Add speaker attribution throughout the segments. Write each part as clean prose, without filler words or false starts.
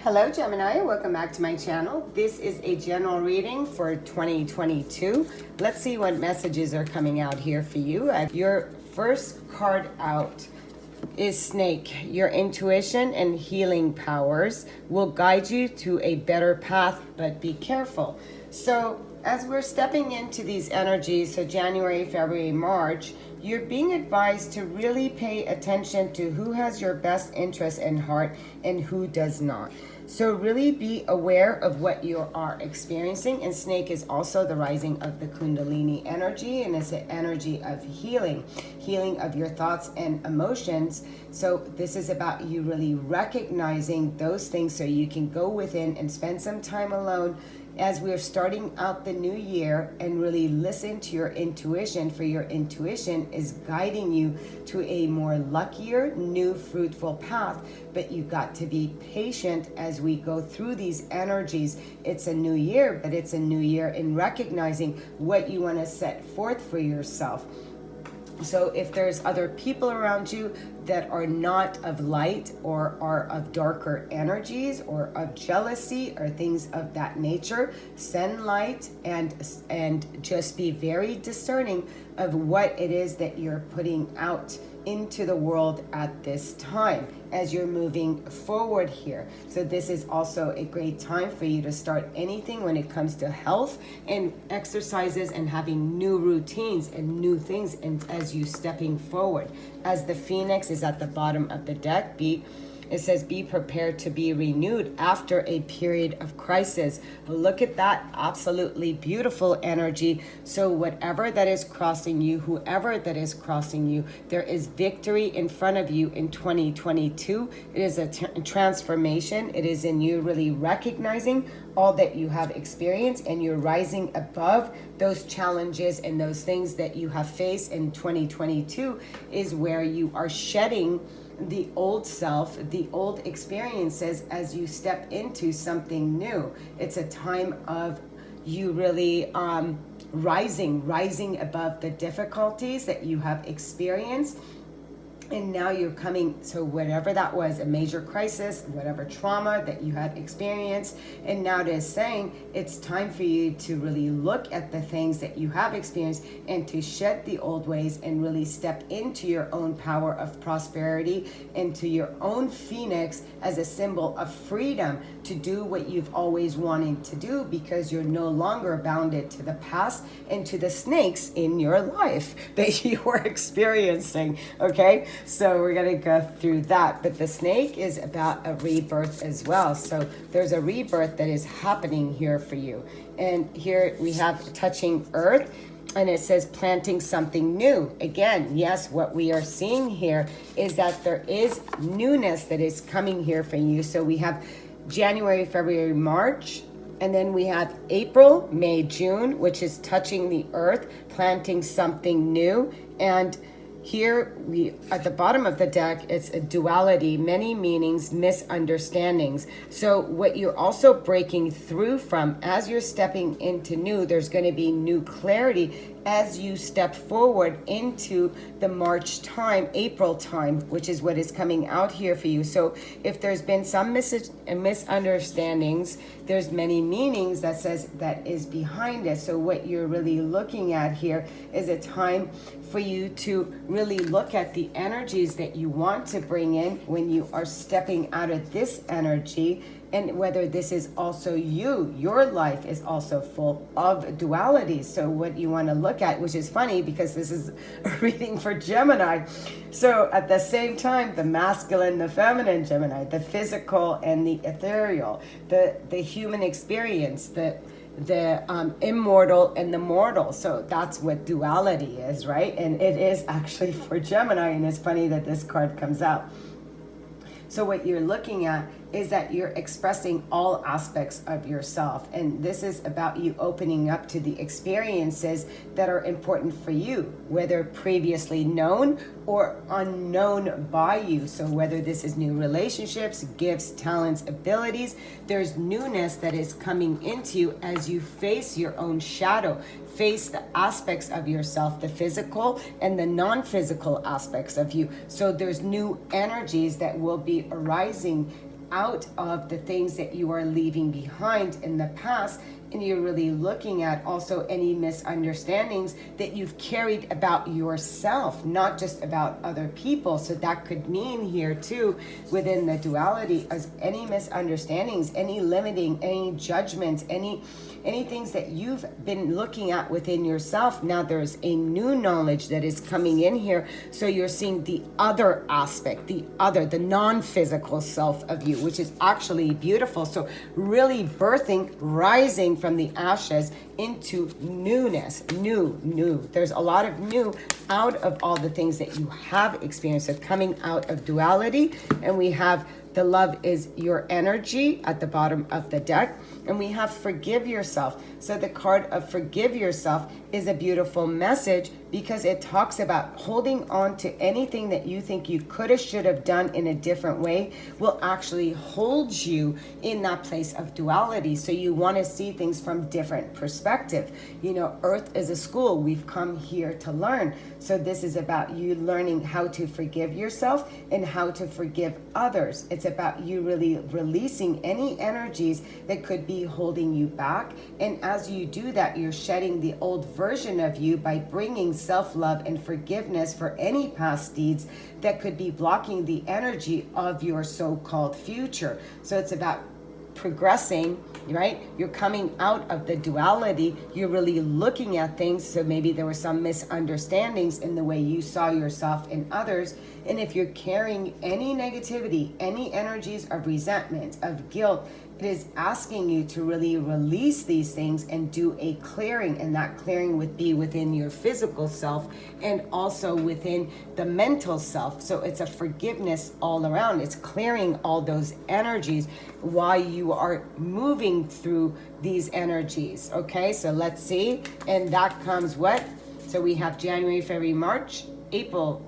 Speaker 1: Hello Gemini, welcome back to my channel. This is a general reading for 2022. Let's see what messages are coming out here for you. Your first card out is Snake. Your intuition and healing powers will guide you to a better path, but be careful. So as we're stepping into these energies, so January, February, March, you're being advised to really pay attention to who has your best interest in heart and who does not. So really be aware of what you are experiencing. And Snake is also the rising of the Kundalini energy, and it's an energy of healing of your thoughts and emotions. So this is about you really recognizing those things so you can go within and spend some time alone as we're starting out the new year and really listen to your intuition, for your intuition is guiding you to a more luckier, new, fruitful path. But you got to be patient as we go through these energies. It's a new year, but it's a new year in recognizing what you want to set forth for yourself. So if there's other people around you that are not of light or are of darker energies or of jealousy or things of that nature, send light and just be very discerning of what it is that you're putting out into the world at this time as you're moving forward here. So this is also a great time for you to start anything when it comes to health and exercises and having new routines and new things, and as you stepping forward. As the Phoenix is at the bottom of the deck, it says, be prepared to be renewed after a period of crisis. Look at that absolutely beautiful energy. So whatever that is crossing you, whoever that is crossing you, there is victory in front of you in 2022. It is a transformation. It is in you really recognizing all that you have experienced, and you're rising above those challenges and those things that you have faced in 2022 is where you are shedding the old self, the old experiences as you step into something new. It's a time of you really rising above the difficulties that you have experienced. And now you're coming, so whatever that was, a major crisis, whatever trauma that you had experienced, and now it is saying it's time for you to really look at the things that you have experienced and to shed the old ways and really step into your own power of prosperity, into your own phoenix as a symbol of freedom to do what you've always wanted to do, because you're no longer bounded to the past and to the snakes in your life that you were experiencing, okay? So we're going to go through that. But the snake is about a rebirth as well. So there's a rebirth that is happening here for you. And here we have touching earth, and it says planting something new. Again, yes, what we are seeing here is that there is newness that is coming here for you. So we have January, February, March, and then we have April, May, June, which is touching the earth, planting something new. And here we at the bottom of the deck, it's a duality, many meanings, misunderstandings. So what you're also breaking through from as you're stepping into new, there's going to be new clarity as you step forward into the March time, April time, which is what is coming out here for you. So if there's been some misunderstandings, there's many meanings that says that is behind it. So what you're really looking at here is a time for you to really look at the energies that you want to bring in when you are stepping out of this energy, and whether this is also you, your life is also full of duality. So what you want to look at, which is funny because this is a reading for Gemini. So at the same time, the masculine, the feminine Gemini, the physical and the ethereal, the human experience, the immortal and the mortal. So that's what duality is, right? And it is actually for Gemini, and it's funny that this card comes out. So what you're looking at is that you're expressing all aspects of yourself. And this is about you opening up to the experiences that are important for you, whether previously known or unknown by you. So whether this is new relationships, gifts, talents, abilities, there's newness that is coming into you as you face your own shadow, face the aspects of yourself, the physical and the non-physical aspects of you. So there's new energies that will be arising out of the things that you are leaving behind in the past, and you're really looking at also any misunderstandings that you've carried about yourself, not just about other people. So that could mean here too, within the duality, as any misunderstandings, any limiting, any judgments, any things that you've been looking at within yourself. Now there's a new knowledge that is coming in here. So you're seeing the other aspect, the non-physical self of you, which is actually beautiful. So really birthing, rising from the ashes into newness, new. There's a lot of new out of all the things that you have experienced. So coming out of duality, and we have the love is your energy at the bottom of the deck. And we have forgive yourself. So the card of forgive yourself is a beautiful message because it talks about holding on to anything that you think you could have, should have done in a different way will actually hold you in that place of duality. So you want to see things from different perspective. You know, Earth is a school. We've come here to learn. So this is about you learning how to forgive yourself and how to forgive others. It's about you really releasing any energies that could be holding you back. And as you do that, you're shedding the old version of you by bringing self-love and forgiveness for any past deeds that could be blocking the energy of your so-called future. So it's about progressing, right? You're coming out of the duality. You're really looking at things. So maybe there were some misunderstandings in the way you saw yourself and others. And if you're carrying any negativity, any energies of resentment, of guilt, it is asking you to really release these things and do a clearing. And that clearing would be within your physical self and also within the mental self. So it's a forgiveness all around. It's clearing all those energies while you are moving through these energies. Okay, so let's see. And that comes what? So we have January, February, March, April,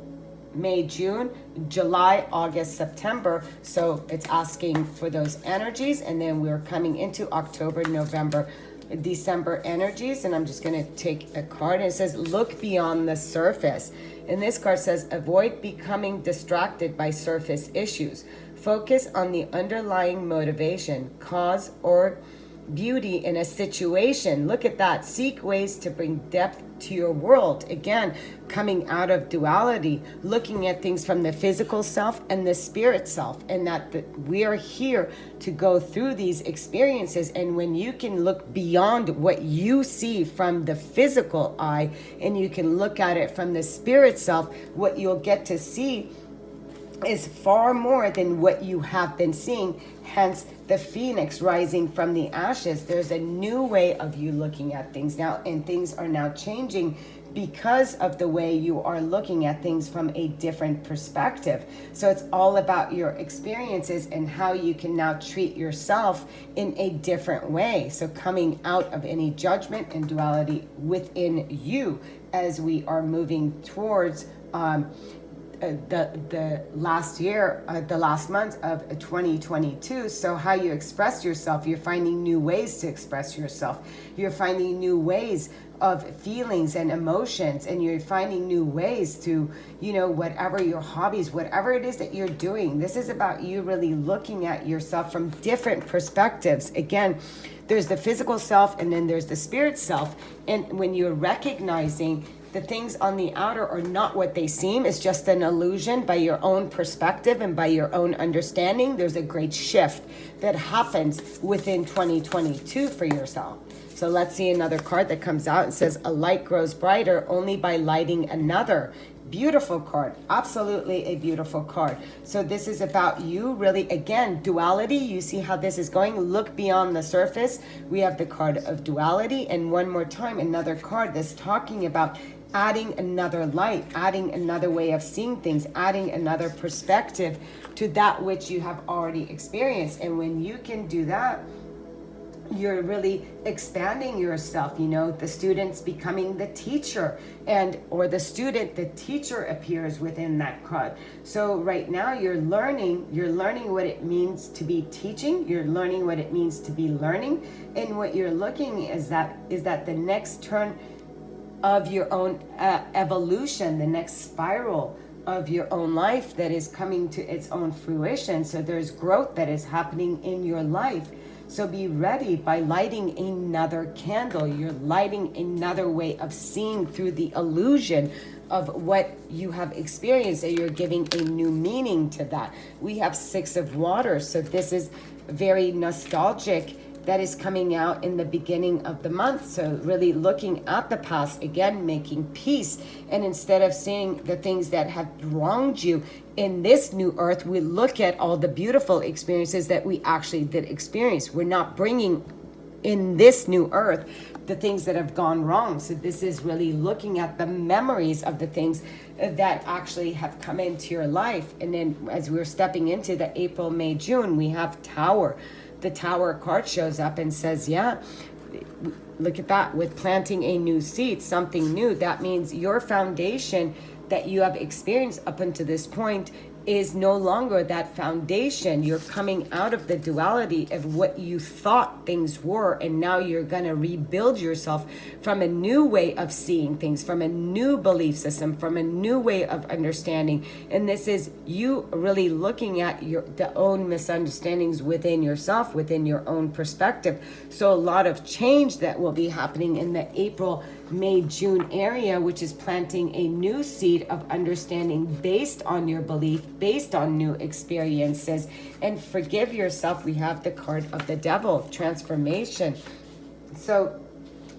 Speaker 1: May, June, July, August, September. So it's asking for those energies. And then we're coming into October, November, December energies. And I'm just going to take a card. And it says, look beyond the surface. And this card says, avoid becoming distracted by surface issues. Focus on the underlying motivation, cause, or beauty in a situation. Look at that. Seek ways to bring depth to your world. Again, coming out of duality, looking at things from the physical self and the spirit self, and that we are here to go through these experiences. And when you can look beyond what you see from the physical eye and you can look at it from the spirit self, what you'll get to see is far more than what you have been seeing. Hence the phoenix rising from the ashes. There's a new way of you looking at things now, and things are now changing because of the way you are looking at things from a different perspective. So it's all about your experiences and how you can now treat yourself in a different way. So coming out of any judgment and duality within you as we are moving towards the last year, the last month of 2022. So how you express yourself, you're finding new ways to express yourself. You're finding new ways of feelings and emotions, and you're finding new ways to, you know, whatever your hobbies, whatever it is that you're doing. This is about you really looking at yourself from different perspectives. Again, there's the physical self and then there's the spirit self. And when you're recognizing the things on the outer are not what they seem, it's just an illusion by your own perspective and by your own understanding, there's a great shift that happens within 2022 for yourself. So let's see another card that comes out and says, a light grows brighter only by lighting another. Beautiful card, absolutely a beautiful card. So this is about you really, again, duality. You see how this is going? Look beyond the surface. We have the card of duality, and one more time, another card that's talking about adding another light, adding another way of seeing things, adding another perspective to that which you have already experienced. And when you can do that, you're really expanding yourself. You know, the student's becoming the teacher, and or the student, the teacher appears within that card. So right now you're learning what it means to be teaching, you're learning what it means to be learning, and what you're looking is that the next turn of your own evolution, the next spiral of your own life that is coming to its own fruition. So there's growth that is happening in your life. So be ready by lighting another candle. You're lighting another way of seeing through the illusion of what you have experienced, and you're giving a new meaning to that. We have Six of Water, so this is very nostalgic. That is coming out in the beginning of the month. So really looking at the past, again, making peace. And instead of seeing the things that have wronged you in this new earth, we look at all the beautiful experiences that we actually did experience. We're not bringing in this new earth the things that have gone wrong. So this is really looking at the memories of the things that actually have come into your life. And then as we're stepping into the April, May, June, we have Tower. The Tower card shows up and says, yeah, look at that, with planting a new seed, something new. That means your foundation that you have experienced up until this point is no longer that foundation. You're coming out of the duality of what you thought things were, and now you're going to rebuild yourself from a new way of seeing things, from a new belief system, from a new way of understanding. And this is you really looking at the own misunderstandings within yourself, within your own perspective. So a lot of change that will be happening in the April, May, June area, which is planting a new seed of understanding based on your belief, based on new experiences. And forgive yourself. We have the card of the Devil, transformation. So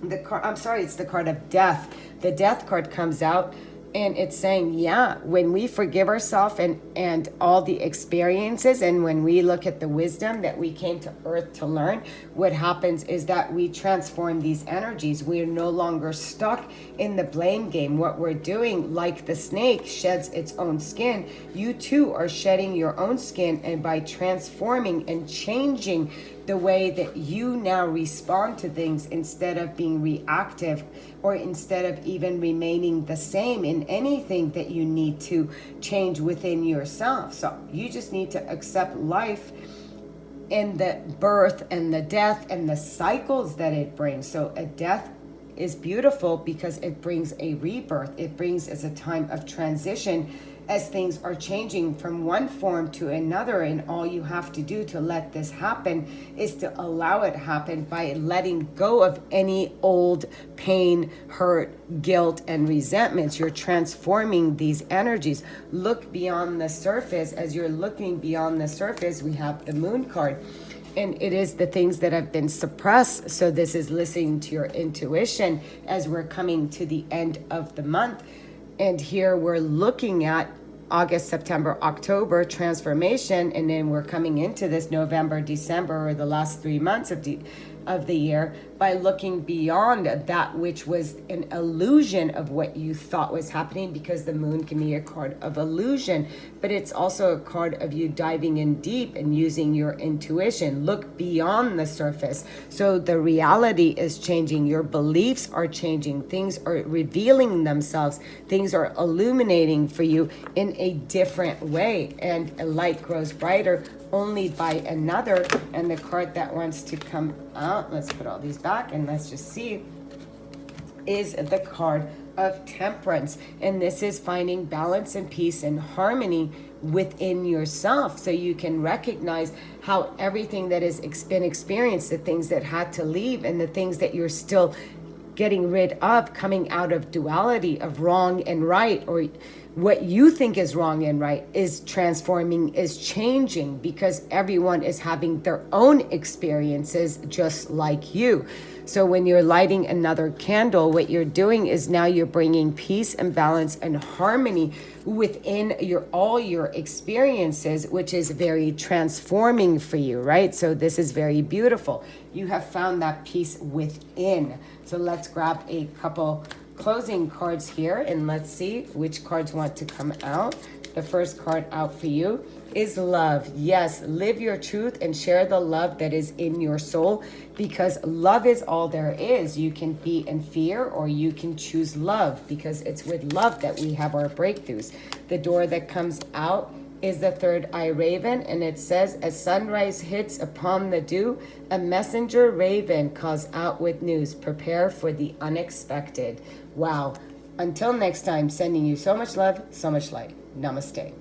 Speaker 1: the card, I'm sorry, it's the card of death. The Death card comes out, and it's saying, yeah, when we forgive ourselves and all the experiences, and when we look at the wisdom that we came to earth to learn, what happens is that we transform these energies. We are no longer stuck in the blame game. What we're doing, like the snake sheds its own skin, you too are shedding your own skin, and by transforming and changing the way that you now respond to things, instead of being reactive, or instead of even remaining the same in anything that you need to change within yourself. So you just need to accept life and the birth and the death and the cycles that it brings. So a death is beautiful because it brings a rebirth. It brings as a time of transition as things are changing from one form to another. And all you have to do to let this happen is to allow it happen by letting go of any old pain, hurt, guilt, and resentments. You're transforming these energies. Look beyond the surface. As you're looking beyond the surface, we have the Moon card. And it is the things that have been suppressed. So this is listening to your intuition as we're coming to the end of the month. And here we're looking at August, September, October transformation. And then we're coming into this November, December, or the last 3 months of the year, by looking beyond that which was an illusion of what you thought was happening, because the Moon can be a card of illusion, but it's also a card of you diving in deep and using your intuition. Look beyond the surface. So the reality is changing. Your beliefs are changing. Things are revealing themselves. Things are illuminating for you in a different way, and a light grows brighter only by another. And the card that wants to come out, let's put all these back and let's just see, is the card of Temperance. And this is finding balance and peace and harmony within yourself, so you can recognize how everything that has been experienced, the things that had to leave and the things that you're still getting rid of, coming out of duality of wrong and right, or what you think is wrong and right, is transforming, is changing, because everyone is having their own experiences just like you. So when you're lighting another candle, what you're doing is now you're bringing peace and balance and harmony within all your experiences, which is very transforming for you, right? So this is very beautiful. You have found that peace within. So let's grab a couple closing cards here, and let's see which cards want to come out. The first card out for you is love. Yes, live your truth and share the love that is in your soul, because love is all there is. You can be in fear, or you can choose love, because it's with love that we have our breakthroughs. The door that comes out is the third eye raven, and it says, as sunrise hits upon the dew, a messenger raven calls out with news. Prepare for the unexpected. Wow. Until next time, sending you so much love, so much light. Namaste.